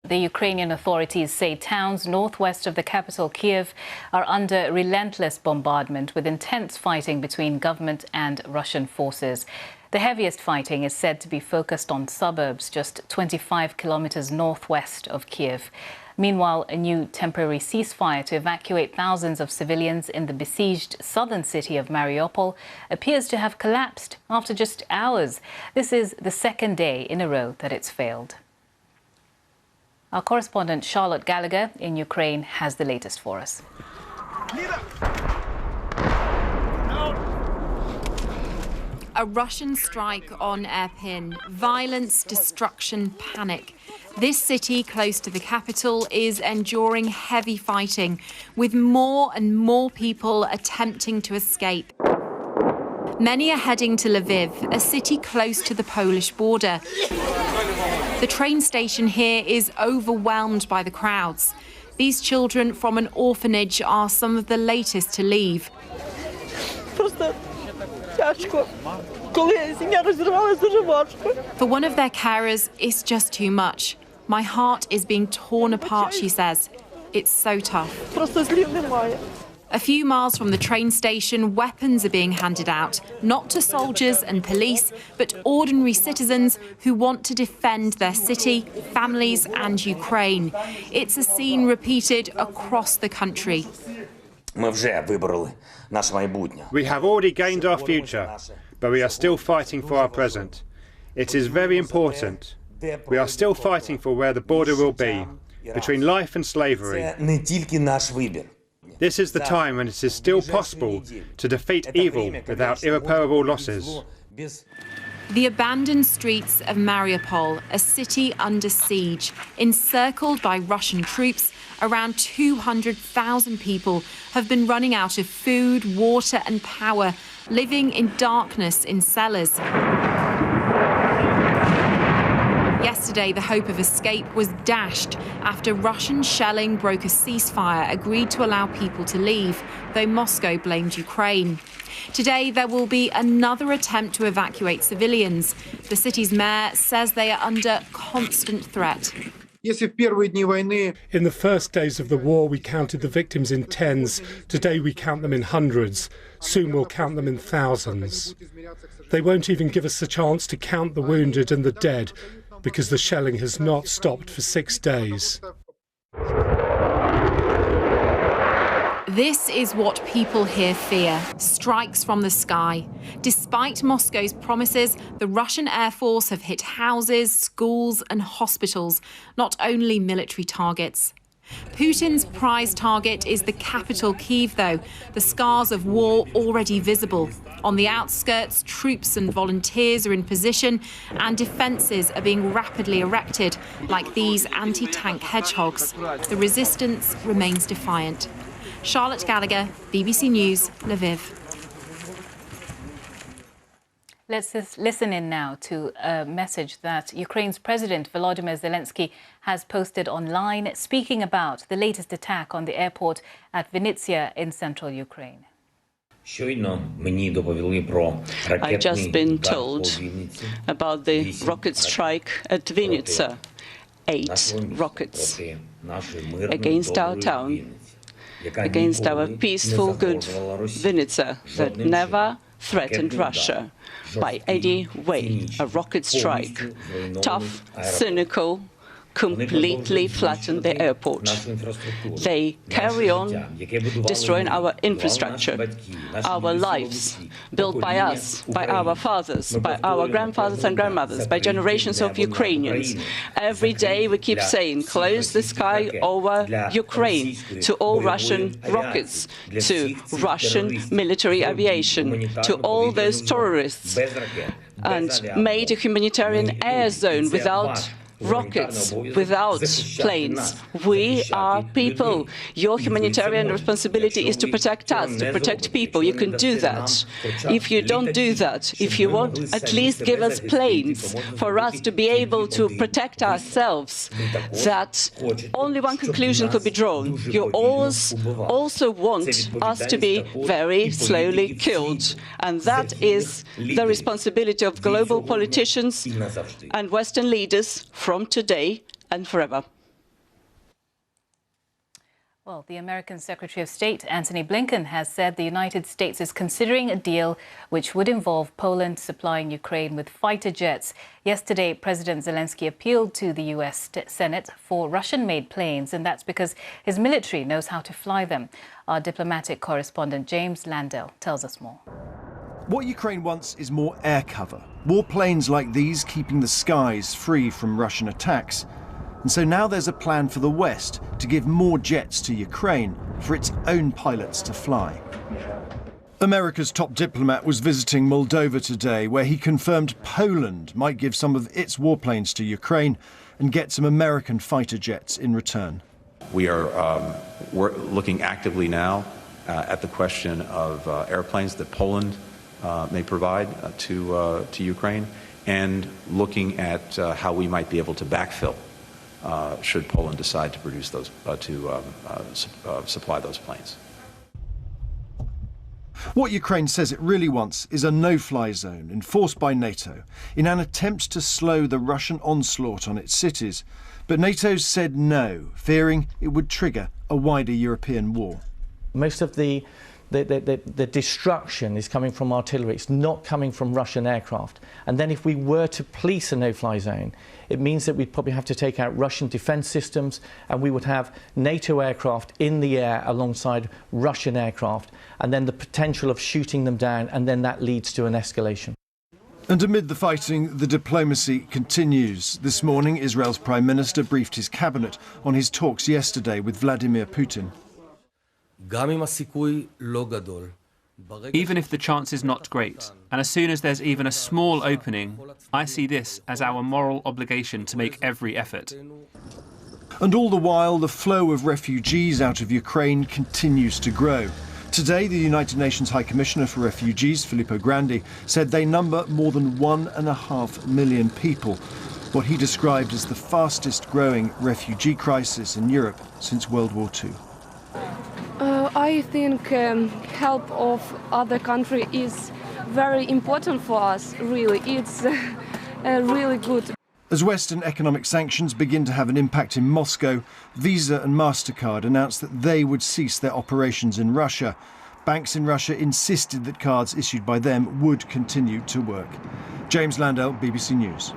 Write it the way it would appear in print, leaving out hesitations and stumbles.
The Ukrainian authorities say towns northwest of the capital, Kyiv, are under relentless bombardment with intense fighting between government and Russian forces. The heaviest fighting is said to be focused on suburbs just 25 kilometers northwest of Kyiv. Meanwhile, a new temporary ceasefire to evacuate thousands of civilians in the besieged southern city of Mariupol appears to have collapsed after just hours. This is the second day in a row that it's failed. Our correspondent Charlotte Gallagher in Ukraine has the latest for us. A Russian strike on Irpin. Violence, destruction, panic. This city, close to the capital, is enduring heavy fighting, with more and more people attempting to escape. Many are heading to Lviv, a city close to the Polish border. The train station here is overwhelmed by the crowds. These children from an orphanage are some of the latest to leave. For one of their carers, it's just too much. My heart is being torn apart, she says. It's so tough. A few miles from the train station, weapons are being handed out, not to soldiers and police, but ordinary citizens who want to defend their city, families and Ukraine. It's a scene repeated across the country. We have already gained our future, but we are still fighting for our present. It is very important. We are still fighting for where the border will be, between life and slavery. This is the time when it is still possible to defeat evil without irreparable losses. The abandoned streets of Mariupol, a city under siege, encircled by Russian troops, around 200,000 people have been running out of food, water and power, living in darkness in cellars. Yesterday, the hope of escape was dashed after Russian shelling broke a ceasefire agreed to allow people to leave, though Moscow blamed Ukraine. Today, there will be another attempt to evacuate civilians. The city's mayor says they are under constant threat. In the first days of the war, we counted the victims in tens. Today, we count them in hundreds. Soon, we'll count them in thousands. They won't even give us the chance to count the wounded and the dead, because the shelling has not stopped for 6 days. This is what people here fear, strikes from the sky. Despite Moscow's promises, the Russian Air Force have hit houses, schools and hospitals, not only military targets. Putin's prize target is the capital, Kyiv, though, the scars of war already visible. On the outskirts, troops and volunteers are in position and defences are being rapidly erected, like these anti-tank hedgehogs. The resistance remains defiant. Charlotte Gallagher, BBC News, Lviv. Let's just listen in now to a message that Ukraine's President Volodymyr Zelensky has posted online, speaking about the latest attack on the airport at Vinnytsia in central Ukraine. I've just been told about the rocket strike at Vinnytsia. 8 rockets against our town, against our peaceful, good Vinnytsia that never threatened Russia by any way. A rocket strike, tough, cynical, completely flattened the airport. They carry on destroying our infrastructure, our lives, built by us, by our fathers, by our grandfathers and grandmothers, by generations of Ukrainians. Every day we keep saying, close the sky over Ukraine to all Russian rockets, to Russian military aviation, to all those terrorists, and made a humanitarian air zone without rockets, without planes. We are people. Your humanitarian responsibility is to protect us, to protect people. You can do that. If you don't do that, if you won't at least give us planes for us to be able to protect ourselves, that only one conclusion could be drawn. You also want us to be very slowly killed. And that is the responsibility of global politicians and Western leaders from today and forever. Well, the American Secretary of State, Antony Blinken, has said the United States is considering a deal which would involve Poland supplying Ukraine with fighter jets. Yesterday, President Zelensky appealed to the US Senate for Russian-made planes, and that's because his military knows how to fly them. Our diplomatic correspondent James Landell tells us more. What Ukraine wants is more air cover, more planes like these keeping the skies free from Russian attacks. And so now there's a plan for the West to give more jets to Ukraine for its own pilots to fly. America's top diplomat was visiting Moldova today, where he confirmed Poland might give some of its warplanes to Ukraine and get some American fighter jets in return. We're looking actively now at the question of airplanes that Poland may provide to Ukraine, and looking at how we might be able to backfill should Poland decide to produce those, supply those planes. What Ukraine says it really wants is a no-fly zone enforced by NATO in an attempt to slow the Russian onslaught on its cities. But NATO said no, fearing it would trigger a wider European war. Most of the destruction is coming from artillery. It's not coming from Russian aircraft. And then if we were to police a no-fly zone, it means that we'd probably have to take out Russian defence systems, and we would have NATO aircraft in the air alongside Russian aircraft, and then the potential of shooting them down, and then that leads to an escalation. And amid the fighting, the diplomacy continues. This morning, Israel's Prime Minister briefed his cabinet on his talks yesterday with Vladimir Putin. Even if the chance is not great, and as soon as there's even a small opening, I see this as our moral obligation to make every effort. And all the while, the flow of refugees out of Ukraine continues to grow. Today, the United Nations High Commissioner for Refugees, Filippo Grandi, said they number more than 1.5 million people, what he described as the fastest growing refugee crisis in Europe since World War II. I think help of other countries is very important for us, really. It's really good. As Western economic sanctions begin to have an impact in Moscow, Visa and MasterCard announced that they would cease their operations in Russia. Banks in Russia insisted that cards issued by them would continue to work. James Landell, BBC News.